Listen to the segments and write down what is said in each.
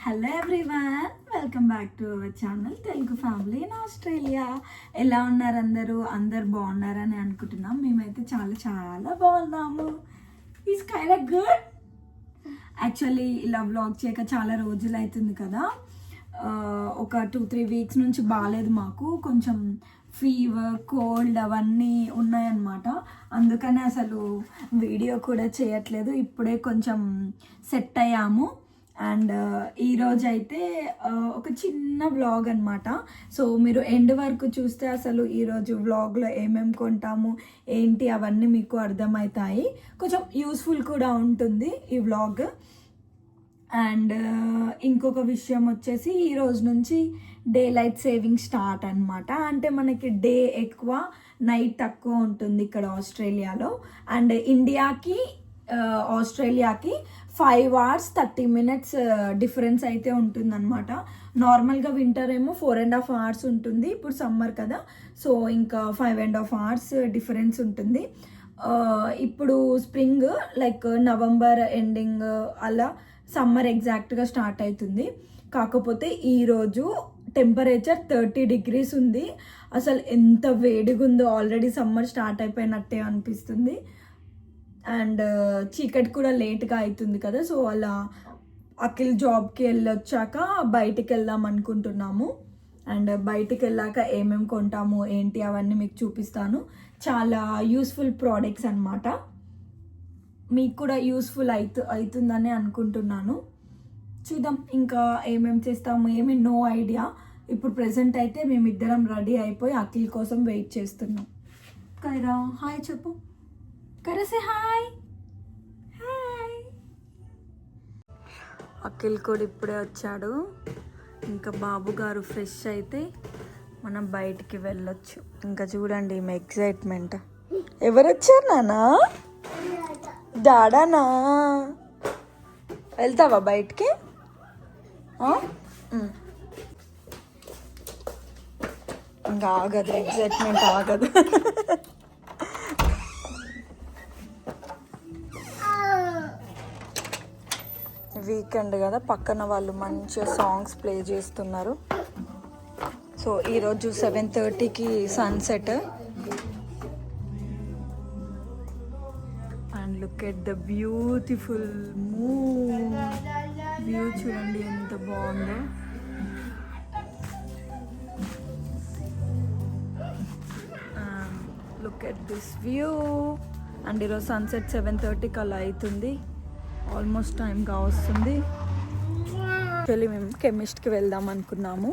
Hello everyone, welcome back to our channel Telugu family in Australia. ఎలా ఉన్నారు అందరు బాగున్నారని అనుకుంటున్నాం. మేమైతే చాలా చాలా బాగున్నాము. Is kind of good. Actually ఇలా వ్లాగ్ చేయక చాలా రోజులు అవుతుంది కదా. ఒక 2-3 వీక్స్ నుంచి బాగాలేదు. మాకు కొంచెం ఫీవర్, కోల్డ్ అవన్నీ ఉన్నాయన్నమాట. అందుకనే అసలు వీడియో కూడా చేయట్లేదు. ఇప్పుడే కొంచెం సెట్ అయ్యాము. అండ్ ఈరోజు అయితే ఒక చిన్న వ్లాగ్ అనమాట. సో మీరు ఎండ్ వరకు చూస్తే అసలు ఈరోజు వ్లాగ్లో ఏమేమి కొంటాము ఏంటి అవన్నీ మీకు అర్థమవుతాయి. కొంచెం యూస్ఫుల్ కూడా ఉంటుంది ఈ వ్లాగ్. అండ్ ఇంకొక విషయం వచ్చేసి ఈరోజు నుంచి డే లైట్ సేవింగ్ స్టార్ట్ అనమాట. అంటే మనకి డే ఎక్కువ, నైట్ తక్కువ ఉంటుంది ఇక్కడ ఆస్ట్రేలియాలో. అండ్ ఇండియాకి ఆస్ట్రేలియాకి 5 hours 30 minutes డిఫరెన్స్ అయితే ఉంటుందన్నమాట. నార్మల్గా వింటర్ ఏమో 4.5 hours ఉంటుంది. ఇప్పుడు సమ్మర్ కదా, సో ఇంకా 5.5 hours డిఫరెన్స్ ఉంటుంది. ఇప్పుడు స్ప్రింగ్ లైక్ నవంబర్ ఎండింగ్ అలా సమ్మర్ ఎగ్జాక్ట్గా స్టార్ట్ అవుతుంది. కాకపోతే ఈరోజు టెంపరేచర్ 30 degrees ఉంది. అసలు ఎంత వేడిగా ఉందో, ఆల్రెడీ సమ్మర్ స్టార్ట్ అయిపోయినట్టే అనిపిస్తుంది. అండ్ చీకటి కూడా లేట్గా అవుతుంది కదా, సో అలా అఖిల్ జాబ్కి వెళ్ళొచ్చాక బయటికి వెళ్దాం అనుకుంటున్నాము. అండ్ బయటికి వెళ్ళాక ఏమేమి కొంటాము ఏంటి అవన్నీ మీకు చూపిస్తాను. చాలా యూస్ఫుల్ ప్రోడక్ట్స్ అనమాట. మీకు కూడా యూస్ఫుల్ అవుతుందని అనుకుంటున్నాను. చూద్దాం ఇంకా ఏమేమి చేస్తాము ఏమి నో ఐడియా. ఇప్పుడు ప్రెసెంట్ అయితే మేమిద్దరం రెడీ అయిపోయి అఖిల్ కోసం వెయిట్ చేస్తున్నాం. కైరా హాయ్ చెప్పు. కరసే హాయ్ హాయ్. అఖిల్ కూడా ఇప్పుడే వచ్చాడు. ఇంకా బాబు గారు ఫ్రెష్ అయితే మనం బయటికి వెళ్ళొచ్చు. ఇంకా చూడండి ఈమె ఎక్సైట్మెంట్. ఎవరు వచ్చారు నానా? డాడానా? వెళ్తావా బయటికి? ఇంకా ఆగదు, ఎక్సైట్మెంట్ ఆగదు. వీకెండ్ కదా, పక్కన వాళ్ళు మంచిగా సాంగ్స్ ప్లే చేస్తున్నారు. సో ఈరోజు 7:30కి sunset. And look at the beautiful moon view. చూడండి ఎంత బాగుందో. Look at this view. And ఈరోజు సన్సెట్ 7:30కి అలా అవుతుంది. ఆల్మోస్ట్ టైంగా వస్తుంది. యాక్చువల్లీ మేము కెమిస్ట్కి వెళ్దాం అనుకున్నాము.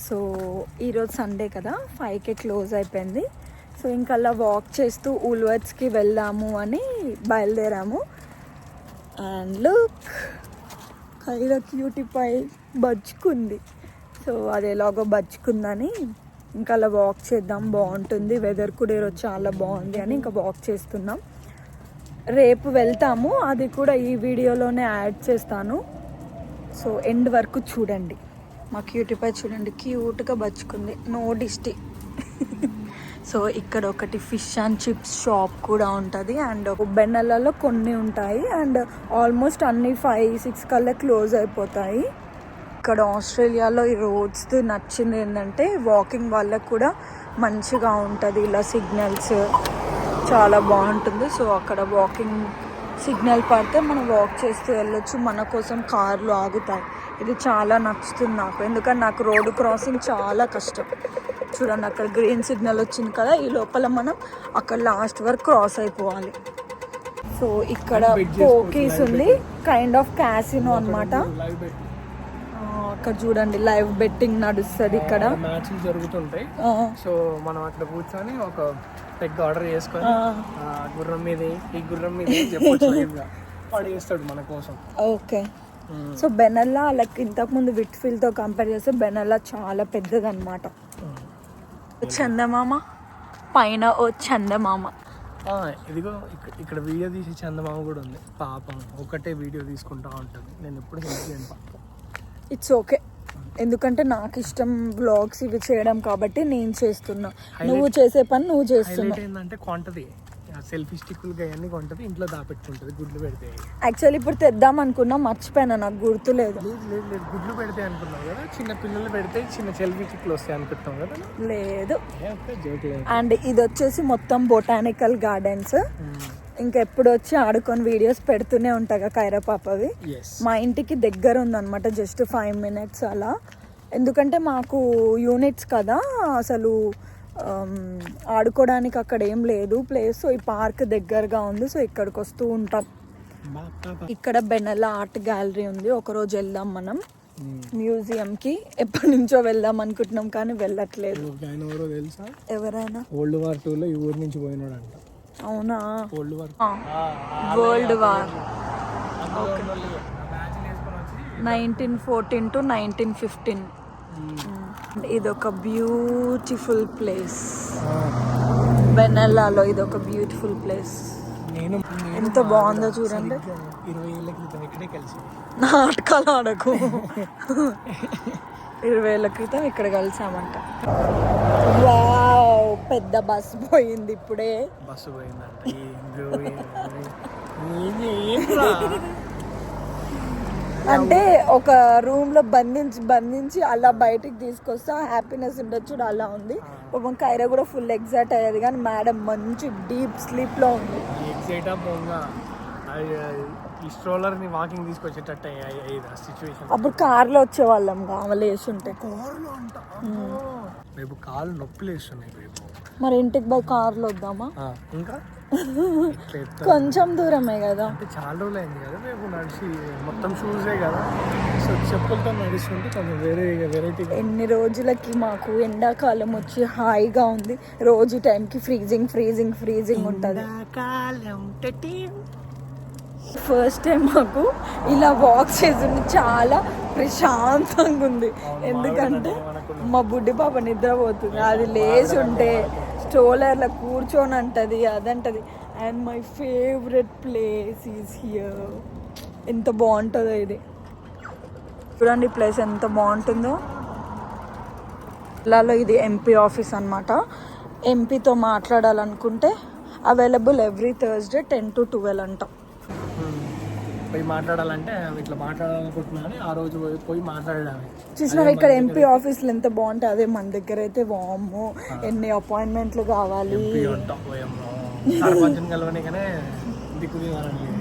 సో ఈరోజు సండే కదా, 5కి క్లోజ్ అయిపోయింది. సో ఇంకా అలా వాక్ చేస్తూ ఊల్వర్డ్స్కి వెళ్దాము అని బయలుదేరాము. అండ్ లుక్, కైలో క్యూటీ పై బజ్జుకుంది. సో అది ఎలాగో బజ్జుకుందని ఇంకా అలా వాక్ చేద్దాం, బాగుంటుంది. వెదర్ కూడా ఈరోజు చాలా బాగుంది అని ఇంకా వాక్ చేస్తున్నాం. రేపు వెళ్తాము, అది కూడా ఈ వీడియోలోనే యాడ్ చేస్తాను. సో ఎండ్ వరకు చూడండి. మా క్యూటీపై చూడండి క్యూట్గా బచ్చుకుంది, నో డిస్టి. సో ఇక్కడ ఒకటి ఫిష్ అండ్ చిప్స్ షాప్ కూడా ఉంటుంది. అండ్ బెన్నెలలో కొన్ని ఉంటాయి. అండ్ ఆల్మోస్ట్ అన్ని 5-6 కల్లా క్లోజ్ అయిపోతాయి. ఇక్కడ ఆస్ట్రేలియాలో ఈ రోడ్స్ నచ్చింది ఏంటంటే వాకింగ్ వాళ్ళకు కూడా మంచిగా ఉంటుంది. ఇలా సిగ్నల్స్ చాలా బాగుంటుంది. సో అక్కడ వాకింగ్ సిగ్నల్ పడితే మనం వాక్ చేస్తూ వెళ్ళొచ్చు. మన కోసం కార్లు ఆగుతాయి. ఇది చాలా నచ్చుతుంది నాకు, ఎందుకంటే నాకు రోడ్డు క్రాసింగ్ చాలా కష్టం. చూడండి అక్కడ గ్రీన్ సిగ్నల్ వచ్చింది కదా, ఈ లోపల మనం అక్కడ లాస్ట్ వరకు క్రాస్ అయిపోవాలి. సో ఇక్కడ పోకీస్ ఉంది, కైండ్ ఆఫ్ క్యాసినో అనమాట. అక్కడ చూడండి లైవ్ బెట్టింగ్ నడుస్తుంది. ఇక్కడ మ్యాచ్లు జరుగుతుంటాయి. సో మనం అక్కడ కూర్చొని ఒక పెగ్ ఆర్డర్ చేసుకొని గుర్రం మీద ఈ గుర్రం మీద వాడు చేస్తాడు మన కోసం. ఓకే. సో బెనెల్లా లైక్ ఇంతకుముందు విట్ఫీల్డ్తో కంపేర్ చేస్తే బెనెల్లా చాలా పెద్దది అనమాట. చందమామ పైన ఓ చందమామ. ఇదిగో ఇక్కడ వీడియో తీసే చందమామ కూడా ఉంది. పాపం ఒకటే వీడియో తీసుకుంటా ఉంటుంది. నేను ఎప్పుడు హెల్ప్ చేయను పాపం. ఇట్స్ ఓకే, ఎందుకంటే నాకు ఇష్టం వ్లాగ్స్ ఇవి చేయడం కాబట్టి నేను చేస్తున్నా. నువ్వు చేసే పని నువ్వు చేస్తున్నావు. ఏంటంటే క్వాంటిటీ సెల్ఫీ స్టిక్కులు అవన్నీ కొంటది, ఇంట్లో దాపెట్టుకుంటది గుడ్లు పెడితే. యాక్చువల్లీ ఇప్పుడు తెద్దాం అనుకున్నా, మర్చిపోయినా, నాకు గుర్తులేదు. లేదు గుడ్లు పెడితే అనుకున్నావు కదా, చిన్న పిల్లలు పెడితే చిన్న సెల్ఫీ స్టిక్లు వస్తాయి అనుకుంటాం కదా. లేదు. జోక్ లేదు. అండ్ ఇది వచ్చేసి మొత్తం బొటానికల్ గార్డెన్స్. ఇంకెప్పుడు వచ్చి ఆడుకొని వీడియోస్ పెడుతూనే ఉంటాగా కైరా పాపవి. మా ఇంటికి దగ్గర ఉందన్నమాట, జస్ట్ 5 minutes అలా. ఎందుకంటే మాకు యూనిట్స్ కదా, అసలు ఆడుకోవడానికి అక్కడ ఏం లేదు ప్లేస్. సో ఈ పార్క్ దగ్గరగా ఉంది, సో ఇక్కడికి వస్తూ ఉంటాం. ఇక్కడ బెనెలా ఆర్ట్ గ్యాలరీ ఉంది, ఒకరోజు వెళ్దాం మనం మ్యూజియంకి. ఎప్పటి నుంచో వెళ్దాం అనుకుంటున్నాం కానీ వెళ్ళట్లేదు. తెలుసా ఎవరైనా? వరల్డ్ వార్ 2లో ఈ ఊరు నుంచి పోయినాడు అంట. అవునా? World war world war 1914 to 1915. ఇదొక బ్యూటిఫుల్ ప్లేస్. బెనెల్లాలో ఇదొక బ్యూటిఫుల్ ప్లేస్. ఎంత బాగుందో చూడండి. 20 ఏళ్ల క్రితం ఇక్కడే కలిసి నాటకాలు ఆడకు. 20 ఏళ్ల క్రితం ఇక్కడ కలిసామంట. వావ్, పెద్ద బస్ పోయింది ఇప్పుడే. బస్సు పోయిందంట. అంటే ఒక రూమ్ లో బంధించి అలా బయటికి తీసుకొస్తే హ్యాపీనెస్ ఉండొచ్చు, అలా ఉంది. పాపం కైరా కూడా ఫుల్ ఎగ్జైట్ అయ్యేది, కానీ మేడం మంచి డీప్ స్లీప్ లో ఉంది. ఎగ్జైట్ ఈ స్ట్రోలర్ ని వాకింగ్ తీసుకొచ్చేటట్టు సిచ్యువేషన్. అప్పుడు కార్లో వచ్చేవాళ్ళం, కావాలి వేసుంటే. కార్లో అంట రేపు కాళ్ళు నొప్పి లేస్తున్నాయి రేపు. మరి ఇంటికి పోయి కార్లో వద్దామా? ఇంకా కొంచెం దూరమే కదా, అంటే చాలా రోజులు అయింది కదా రేపు నడిచి. మొత్తం షూసే కదా, సో చెప్పులతో నడుస్తుంటే కొంచెం వెరైటీ. ఎన్ని రోజులకి మాకు ఎండాకాలం వచ్చి హాయిగా ఉంది. రోజు టైంకి ఫ్రీజింగ్ ఉంటుంది. ఫస్ట్ టైం మాకు ఇలా వాక్ చేసింది, చాలా ప్రశాంతంగా ఉంది. ఎందుకంటే మా బుడ్డి పాప నిద్రపోతుంది, అది లేచి ఉంటే స్ట్రోలర్లో కూర్చొని అంటది, అదంటది. And my favourite place is here. ఎంత బాగుంటుందో ఇది చూడండి, ప్లేస్ ఎంత బాగుంటుందో. ఇలాలో ఇది ఎంపీ ఆఫీస్ అనమాట. ఎంపీతో మాట్లాడాలనుకుంటే అవైలబుల్ ఎవ్రీ థర్స్డే 10 to 12 అంట. పోయి మాట్లాడాలంటే ఇట్లా మాట్లాడాలనుకుంటున్నాను, ఆ రోజు పోయి మాట్లాడడానికి. చూసినా ఇక్కడ ఎంపీ ఆఫీసులు ఎంత బాగుంటాయి. అదే మన దగ్గర అయితే వామ్మో ఎన్ని అపాయింట్మెంట్లు కావాలి.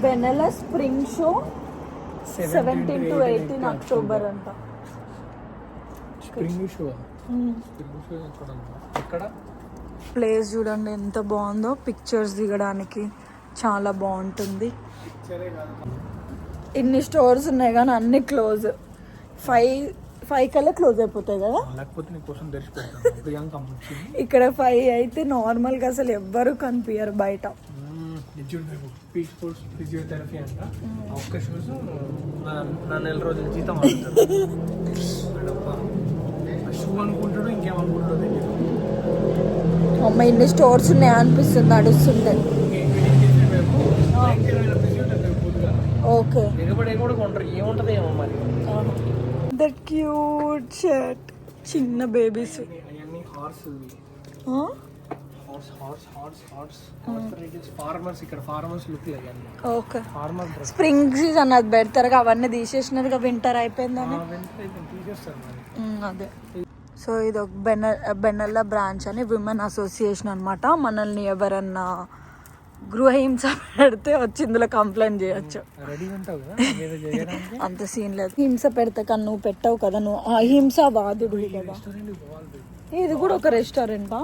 బెనెలా స్ప్రింగ్ షో 17 to 18 అక్టోబర్ అంట. స్ప్రింగ్ షో ఎక్కడ? ప్లేస్ చూడండి ఎంత బాగుందో, పిక్చర్స్ దిగడానికి చాలా బాగుంటుంది. ఇన్ని స్టోర్స్ ఉన్నాయి కానీ అన్ని క్లోజ్. 5 కల్లా క్లోజ్ అయిపోతాయి కదా. ఇక్కడ 5 అయితే నార్మల్గా అసలు ఎవ్వరు కనిపించరు బయట. ఫిజియోథెరపీ అంట. ఒక్క షూస్ నా నెల రోజుల జీతం షూ అనుకుంటాడు, ఇంకేమనుకుంటాడు. అమ్మ ఇన్ని స్టోర్స్ ఉన్నాయి అనిపిస్తుంది నడుస్తుంటే. Okay, that cute shirt. చిన్న బేబీస్. ఓకే, స్ప్రింగ్ సీజన్ అది పెడతారు, అవన్నీ తీసేసినారు, వింటర్ అయిపోయిందని. అదే. సో ఇది ఒక బెనెల్లా బ్రాంచ్ అని విమెన్ అసోసియేషన్ అనమాట. మనల్ని ఎవరన్నా గృహహింస పెడితే వచ్చి ఇందులో కంప్లైంట్ చేయొచ్చు. అంత సీన్ లేదు. హింస పెడతా కానీ నువ్వు పెట్టావు కదా, నువ్వు అహింస వాదుడు కదా. ఇది కూడా ఒక రెస్టారెంటా?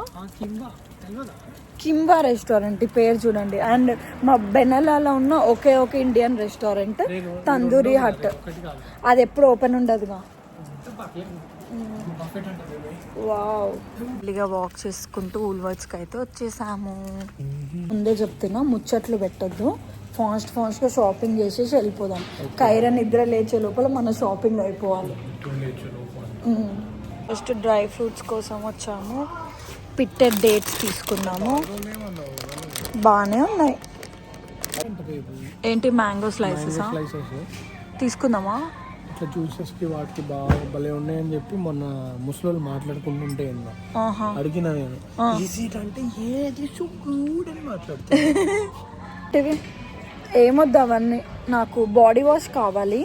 కింబా రెస్టారెంట్, ఈ పేరు చూడండి. అండ్ మా బెనెలాలో ఉన్న ఒకే ఒక ఇండియన్ రెస్టారెంట్ తందూరి హట్, అది ఎప్పుడు ఓపెన్ ఉండదుగా. వావ్, ఇక వాక్ చేసుకుంటూ ఊల్వర్డ్స్కి అయితే వచ్చేసాము. ముందే చెప్తున్నా, ముచ్చట్లు పెట్టద్దు, ఫాస్ట్గా షాపింగ్ చేసేసి వెళ్ళిపోదాం. కైరా నిద్ర లేచే లోపల మన షాపింగ్ అయిపోవాలి. ఫస్ట్ డ్రై ఫ్రూట్స్ కోసం వచ్చాము, పిట్టెడ్ డేట్స్ తీసుకున్నాము, బాగానే ఉన్నాయి. ఏంటి మ్యాంగో స్లైసెస్ తీసుకుందామా? ఇట్లా జ్యూసెస్కి వాటికి బాగా భలే ఉన్నాయని చెప్పి మొన్న ముసలోళ్ళు మాట్లాడుకుంటుంటే ఏందా అడిగినా నేను ఈజీట్ అంటే ఏది సో గుడ్ అని మాట్లాడుతాను. ఏమొద్దు అవన్నీ, నాకు బాడీ వాష్ కావాలి.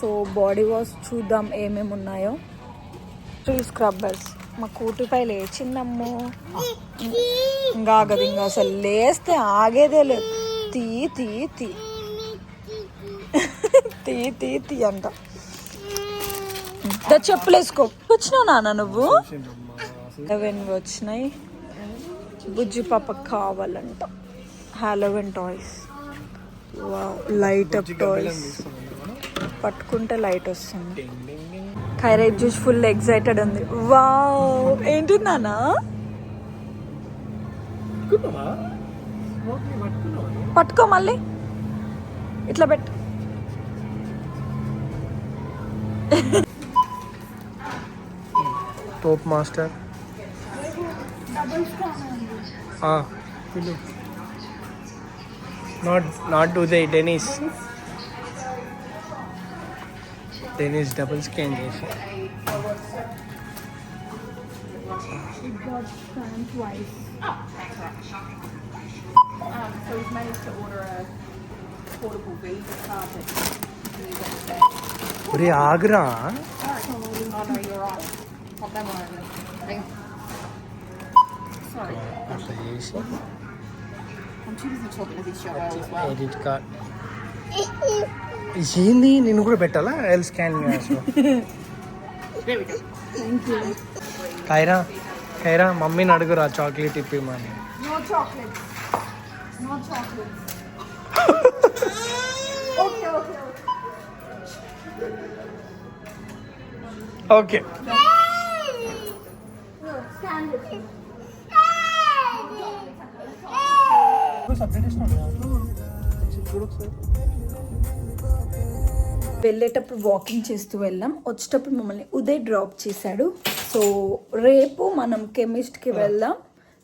సో బాడీ వాష్ చూద్దాం ఏమేమి ఉన్నాయో. 3 స్క్రబ్బర్స్. మా కూటిపై లేచిందమ్మో, ఇంకా ఆగదు, ఇంకా అసలు లేస్తే ఆగేదే లేదు. తీ తీ తీ తీ తీ తీ అంట. చెప్పులు వేసుకో. వచ్చినావు నాన్న నువ్వు? 11 వచ్చినాయి. బుజ్జి పాప కావాలంట Halloween toys. Light up toys, పట్టుకుంటే లైట్ వస్తుంది. ఖైరైట్ చూసి ఫుల్ ఎక్సైటెడ్ ఉంది. వావ్, ఏంటి నాన్న? పట్టుకో, మళ్ళీ ఇట్లా పెట్టు. Top master not Uday, Denis double scan చేసి So he's managed to order a portable Viva carpet. ఒరే Agra. Oh no, you're right. Pop that one over. Hang on. Sorry. అట్లా చేసి I'm too busy talking to this show as well. Edit card ఏంది, నేను కూడా పెట్టాలా? ఎల్ scan There we go. Thank you. Khaira మమ్మీని అడుగురా చాక్లెట్ ఇప్పిమని. No chocolates, no chocolates. Okay okay okay. వెళ్ళేటప్పుడు వాకింగ్ చేస్తూ వెళ్ళాం, వచ్చేటప్పుడు మమ్మల్ని ఉదయ్ డ్రాప్ చేశాడు. సో రేపు మనం కెమిస్ట్కి వెళ్దాం.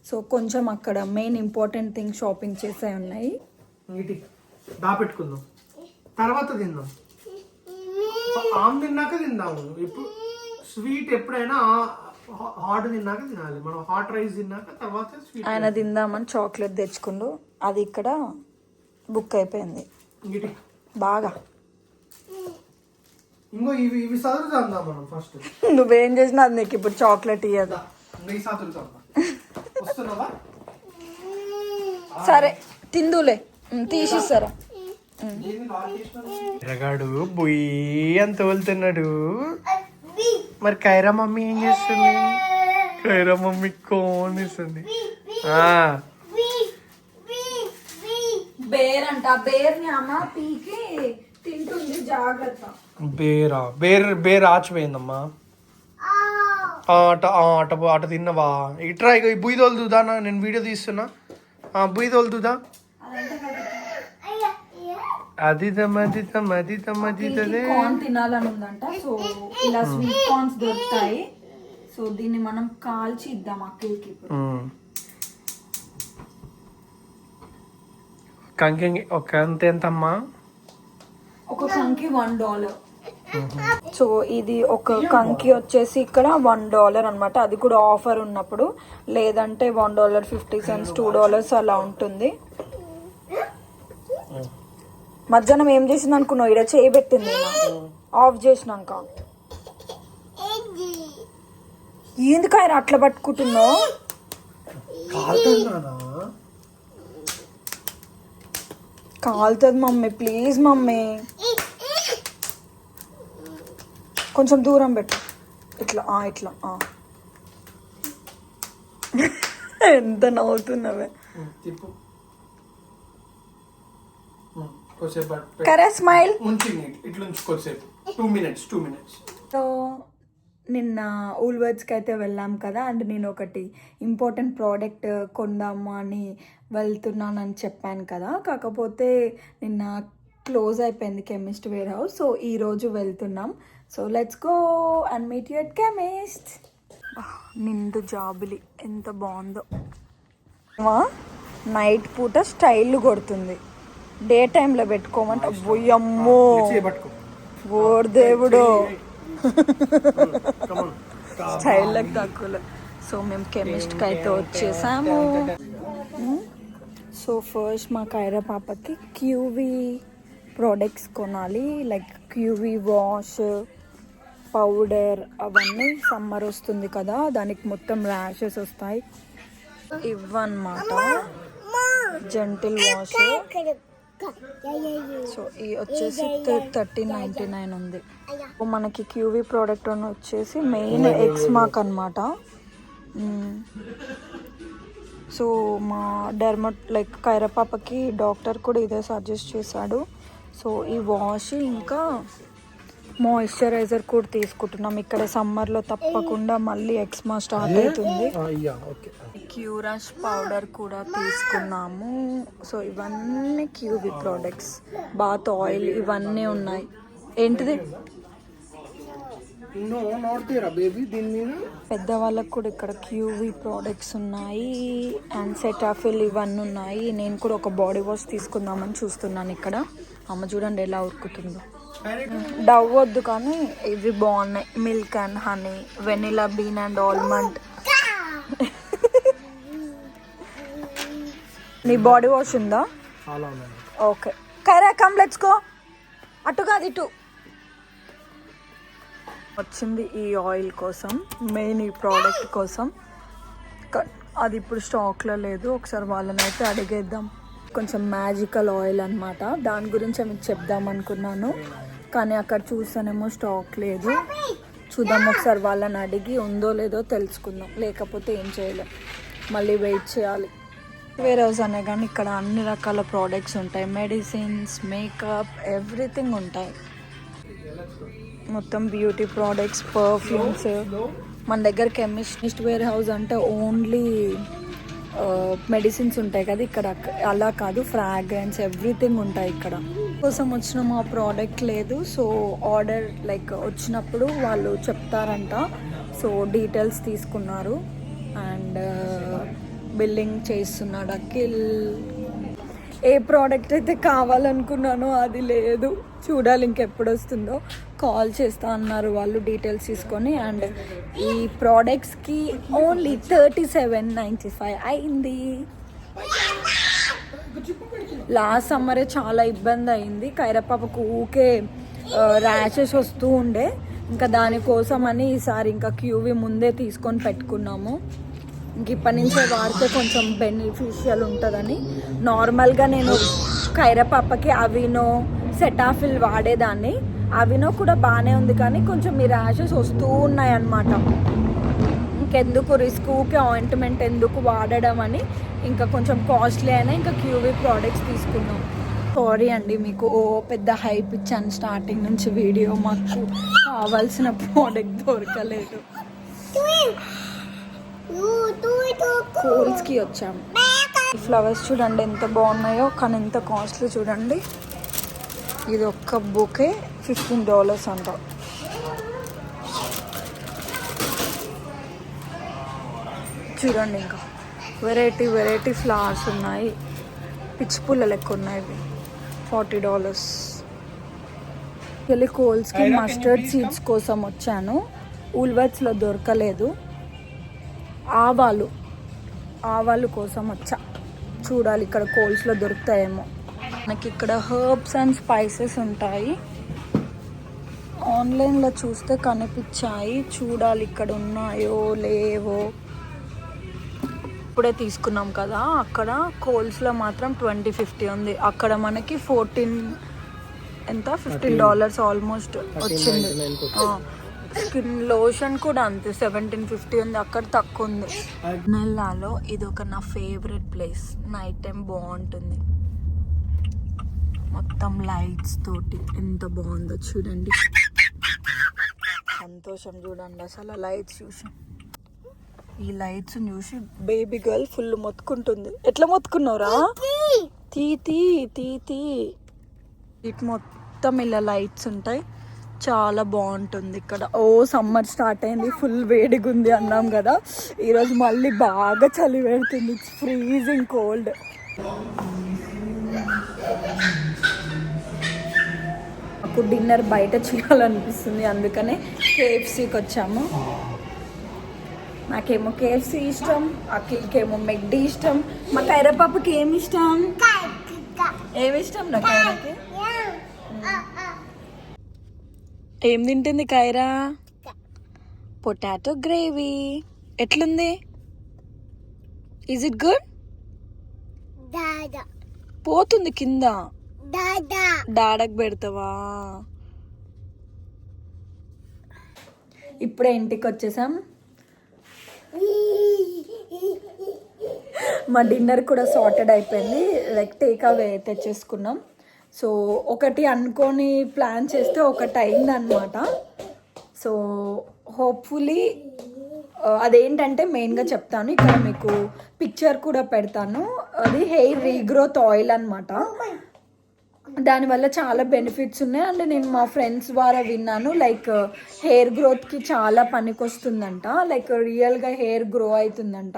సో కొంచెం అక్కడ మెయిన్ ఇంపార్టెంట్ థింగ్ షాపింగ్ చేసే ఉన్నాయి. దాపెట్టుకుందాం, తర్వాత తిందాం. ఆమ్ తిన్నాక తిందాము. ఇప్పుడు స్వీట్ ఎప్పుడైనా హాట్ తిన్నాక తినాలి. మనం హాట్ రైస్ తిన్నాక తర్వాత స్వీట్. ఆయన తిందామని చాక్లెట్ తెచ్చుకుండు, అది ఇక్కడ బుక్ అయిపోయింది బాగా. ఇంకో ఇవి ఇవి చదువుతాం మనం ఫస్ట్. నువ్వేం చేసినా అది నీకు ఇప్పుడు చాక్లెట్ ఇయ్యదు. వస్తున్నావా? సరే తిందులే, తీసిస్తారా? ఎరగాడు బుయ్యి అని తోలుతున్నాడు. మరి కైరా మమ్మీ ఏం చేస్తుంది? కైరా మమ్మీ కోన్ ఇస్తుంది. బేర్ అంట, బేర్ని అమ్మ పీకి తింటుంది, జాగ్రత్త. బేర్ ఆచిపోయిందమ్మా. అట తిన్నవా? ఇట్రా, ఇక ఈ బుయ్యి తోలుదుదా, నేను వీడియో తీస్తున్నా. బుయ్యి తోలుదుదా? అది కార్న్ తినాలని ఉందంట. సో ఇలా స్వీట్ కార్న్స్ దొరుకుతాయి. సో దీన్ని మనం కాల్చి ఇద్దాం అక్కడికి. కంకి ఒక ఎంతమ్మా? ఒక కంకి $1. సో ఇది ఒక కంకి వచ్చేసి ఇక్కడ $1 అనమాట. అది కూడా ఆఫర్ ఉన్నప్పుడు, లేదంటే $1.50 $2 అలా ఉంటుంది. మధ్యాహ్నం ఏం చేసింది అనుకున్నావు? ఇక్కడ చేయబెట్టింది ఆఫ్ చేసినాక. ఎందుకు అట్లా పట్టుకుంటున్నావు? కాలుతుంది మమ్మీ, ప్లీజ్ మమ్మీ, కొంచెం దూరం పెట్టు. ఇట్లా ఇట్లా. ఎంత నవ్వుతున్నావే. కరే స్మైల్. సో నిన్న ఊల్వర్డ్స్కి అయితే వెళ్ళాం కదా, అండ్ నేను ఒకటి ఇంపార్టెంట్ ప్రోడక్ట్ కొందాము అని వెళ్తున్నానని చెప్పాను కదా. కాకపోతే నిన్న క్లోజ్ అయిపోయింది కెమిస్ట్ వేర్ హౌస్. సో ఈరోజు వెళ్తున్నాం. So let's go and meet you at chemist. నిండు జాబులి ఎంత బాగుందో. నైట్ పూట స్టైల్ కొడుతుంది, డే టైంలో పెట్టుకోమంటే. అమ్మో ఓర్ దేవుడు స్టైల్కి తక్కువ. సో మేము కెమిస్ట్కి అయితే వచ్చేసాము. సో ఫస్ట్ మా కైరా పాపకి క్యూవీ ప్రోడక్ట్స్ కొనాలి, లైక్ క్యూవీ వాష్, పౌడర్, అవన్నీ. సమ్మర్ వస్తుంది కదా, దానికి మొత్తం ర్యాషెస్ వస్తాయి. ఇవన్నమాట జెంటిల్ వాష్. సో ఈ వచ్చేసి 13.99 ఉంది. మనకి క్యూవీ ప్రోడక్ట్ వచ్చేసి మెయిన్ ఎక్స్ మార్క్ అనమాట. సో మా లైక్ కైరా పాపకి డాక్టర్ కూడా ఇదే సజెస్ట్ చేశాడు. సో ఈ వాష్ ఇంకా మాయిశ్చరైజర్ కూడా తీసుకుంటున్నాం. ఇక్కడ సమ్మర్లో తప్పకుండా మళ్ళీ ఎక్స్మా స్టార్ట్ అవుతుంది. క్యూరష్ పౌడర్ కూడా తీసుకున్నాము. సో ఇవన్నీ క్యూవీ ప్రోడక్ట్స్. బాత్ ఆయిల్ ఇవన్నీ ఉన్నాయి. ఏంటిది పెద్దవాళ్ళకు కూడా ఇక్కడ క్యూవీ ప్రోడక్ట్స్ ఉన్నాయి. అండ్ సెటాఫిల్ ఇవన్నీ ఉన్నాయి. నేను కూడా ఒక బాడీ వాష్ తీసుకుందామని చూస్తున్నాను. ఇక్కడ అమ్మ చూడండి ఎలా ఉరుకుతుందో. డవ్ వద్దు కానీ ఇవి బాగున్నాయి. Milk and honey, vanilla bean and almond. నీ బాడీ వాష్ ఉందా? Okay Kaira come let's go. అటు కాదు ఇటు. వచ్చింది ఈ ఆయిల్ కోసం, మెయిన్ ఈ ప్రోడక్ట్ కోసం. అది ఇప్పుడు స్టాక్లో లేదు. ఒకసారి వాళ్ళని అయితే అడిగేద్దాం. కొంచెం మ్యాజికల్ ఆయిల్ అనమాట. దాని గురించి మీకు చెప్దాం అనుకున్నాను, కానీ అక్కడ చూసానేమో స్టాక్ లేదు. చూద్దాం ఒకసారి వాళ్ళని అడిగి ఉందో లేదో తెలుసుకుందాం. లేకపోతే ఏం చేయలేం, మళ్ళీ వెయిట్ చేయాలి. వేర్ హౌస్ అనే కానీ ఇక్కడ అన్ని రకాల ప్రోడక్ట్స్ ఉంటాయి. మెడిసిన్స్, మేకప్, ఎవ్రీథింగ్ ఉంటాయి. మొత్తం బ్యూటీ ప్రోడక్ట్స్, పర్ఫ్యూమ్స్. మన దగ్గర కెమిస్ట్ వేర్ హౌస్ అంటే ఓన్లీ మెడిసిన్స్ ఉంటాయి కదా, ఇక్కడ అలా కాదు. ఫ్రాగ్రెన్స్ ఎవ్రీథింగ్ ఉంటాయి ఇక్కడ. కోసం వచ్చిన మా ప్రోడక్ట్ లేదు. సో ఆర్డర్ లైక్ వచ్చినప్పుడు వాళ్ళు చెప్తారంట. సో డీటెయిల్స్ తీసుకున్నారు అండ్ బిల్లింగ్ చేస్తున్నాడు అఖిల్. ఏ ప్రోడక్ట్ అయితే కావాలనుకున్నానో అది లేదు. చూడాలి ఇంకెప్పుడు వస్తుందో. కాల్ చేస్తా అన్నారు వాళ్ళు డీటెయిల్స్ తీసుకొని. అండ్ ఈ ప్రోడక్ట్స్కి ఓన్లీ 37.95 అయింది. లాస్ట్ సమ్మరే చాలా ఇబ్బంది అయింది. కైరా పాపకు ఊకే ర్యాషెస్ వస్తూ ఉండే. ఇంకా దానికోసమని ఈసారి ఇంకా క్యూవీ ముందే తీసుకొని పెట్టుకున్నాము. ఇంక ఇప్పటి నుంచే వాడితే కొంచెం బెనిఫిషియల్ ఉంటుందని. నార్మల్గా నేను కైరా పాపకి అవినో, సెటాఫిల్ వాడేదాన్ని. అవినో కూడా బాగానే ఉంది, కానీ కొంచెం ఈ ర్యాషెస్ వస్తూ ఉన్నాయన్నమాట. ఇంకెందుకు రిస్క్, ఊకే ఆయింట్మెంట్ ఎందుకు వాడడం అని ఇంకా కొంచెం కాస్ట్లీ అయినా ఇంకా క్యూవీ ప్రోడక్ట్స్ తీసుకున్నాం. సారీ అండి, మీకు పెద్ద హైప్ ఇచ్చాను స్టార్టింగ్ నుంచి వీడియో. మాకు కావాల్సిన ప్రోడక్ట్ దొరకలేదు. కోల్స్కి వచ్చాము. ఈ ఫ్లవర్స్ చూడండి ఎంత బాగున్నాయో, కానీ ఎంత కాస్ట్లీ చూడండి. ఇది ఒక్క బుకే $15 అంట. చూడండి ఇంకా వెరైటీ ఫ్లవర్స్ ఉన్నాయి. పిచ్చి పుల్ల లెక్క ఉన్నాయి. ఇవి $40. వెళ్ళి కోల్స్కి మస్టర్డ్ సీడ్స్ కోసం వచ్చాను. ఊల్వర్త్స్లో దొరకలేదు. ఆవాలు కోసం వచ్చా. చూడాలి ఇక్కడ కోల్స్లో దొరుకుతాయేమో. మనకి ఇక్కడ హర్బ్స్ అండ్ స్పైసెస్ ఉంటాయి. ఆన్లైన్లో చూస్తే కనిపించాయి. చూడాలి ఇక్కడ ఉన్నాయో లేవో. ఇప్పుడే తీసుకున్నాం కదా, అక్కడ కోల్స్లో మాత్రం 20-50 ఉంది. అక్కడ మనకి $15 ఆల్మోస్ట్ వచ్చింది. స్కిన్ లోషన్ కూడా అంతే 1750 ఉంది. అక్కడ తక్కువ ఉంది. నెల్లాలో ఇది ఒక నా ఫేవరెట్ ప్లేస్. నైట్ టైం బాగుంటుంది. మొత్తం లైట్స్ తోటి ఎంత బాగుందో చూడండి. సంతోషం చూడండి అసలు లైట్స్ చూసి. ఈ లైట్స్ చూసి బేబీ గర్ల్ ఫుల్ మొత్తుకుంటుంది. ఎట్లా మొత్తుకున్నావురా? తీ ఇటు మొత్తం ఇలా లైట్స్ ఉంటాయి. చాలా బాగుంటుంది ఇక్కడ. సమ్మర్ స్టార్ట్ అయింది. ఫుల్ వేడిగా ఉంది అన్నాం కదా, ఈరోజు మళ్ళీ బాగా చలి పెడుతుంది. It's freezing cold. నాకు డిన్నర్ బయట చేయాలనిపిస్తుంది, అందుకనే కేఎఫ్సీకి వచ్చాము. నాకేమో కేఎఫ్సీ ఇష్టం, అఖిల్కేమో మెక్డీ ఇష్టం, మా కైరపాపకి ఏమి ఇష్టం? ఏమి ఇష్టం నా కైరాకి? ఏం తింటుంది కైరా? Potato gravy. ఎట్లుంది? Is it good? పోతుంది కింద. డాడకు పెడతావా? ఇప్పుడే ఇంటికి వచ్చేసాం. మా డిన్నర్ కూడా సార్టెడ్ అయిపోయింది, లైక్ టేక్ అవే తెచ్చేసుకున్నాం. సో ఒకటి అనుకొని ప్లాన్ చేస్తే ఒకటి అయిందనమాట. సో హోప్ఫుల్లీ అదేంటంటే మెయిన్గా చెప్తాను, ఇక్కడ మీకు పిక్చర్ కూడా పెడతాను. అది హెయిర్ రీగ్రోత్ ఆయిల్ అనమాట. దానివల్ల చాలా బెనిఫిట్స్ ఉన్నాయి. అండ్ నేను మా ఫ్రెండ్స్ ద్వారా విన్నాను, లైక్ హెయిర్ గ్రోత్కి చాలా పనికొస్తుందంట, లైక్ రియల్గా హెయిర్ గ్రో అవుతుందంట.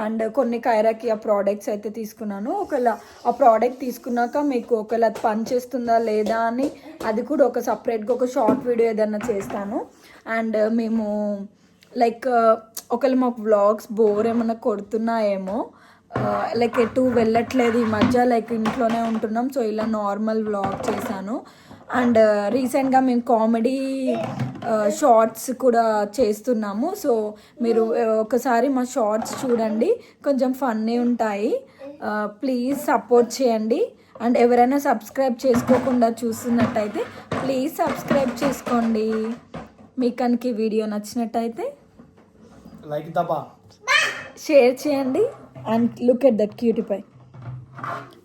అండ్ కొన్ని కైరాకి ఆ ప్రోడక్ట్స్ అయితే తీసుకున్నాను. ఒకవేళ ఆ ప్రోడక్ట్ తీసుకున్నాక మీకు ఒకవేళ అది పనిచేస్తుందా లేదా అని అది కూడా ఒక సపరేట్గా ఒక షార్ట్ వీడియో ఏదైనా చేస్తాను. అండ్ మేము లైక్ ఒకవేళ మాకు వ్లాగ్స్ బోర్ ఏమైనా కొడుతున్నాయేమో, లైక్ ఎటు వెళ్ళట్లేదు ఈ మధ్య, లైక్ ఇంట్లోనే ఉంటున్నాం, సో ఇలా నార్మల్ వ్లాగ్ చేశాను. అండ్ రీసెంట్గా మేము కామెడీ షార్ట్స్ కూడా చేస్తున్నాము. సో మీరు ఒకసారి మా షార్ట్స్ చూడండి, కొంచెం ఫన్నీ ఉంటాయి. ప్లీజ్ సపోర్ట్ చేయండి. అండ్ ఎవరైనా సబ్స్క్రైబ్ చేసుకోకుండా చూస్తున్నట్టయితే ప్లీజ్ సబ్స్క్రైబ్ చేసుకోండి. మీకు కనుక ఈ వీడియో నచ్చినట్టయితే లైక్ దబా, షేర్ చేయండి. And look at that cutie pie.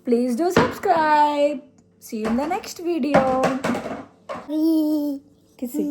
Please do subscribe. See you in the next video. Kissy.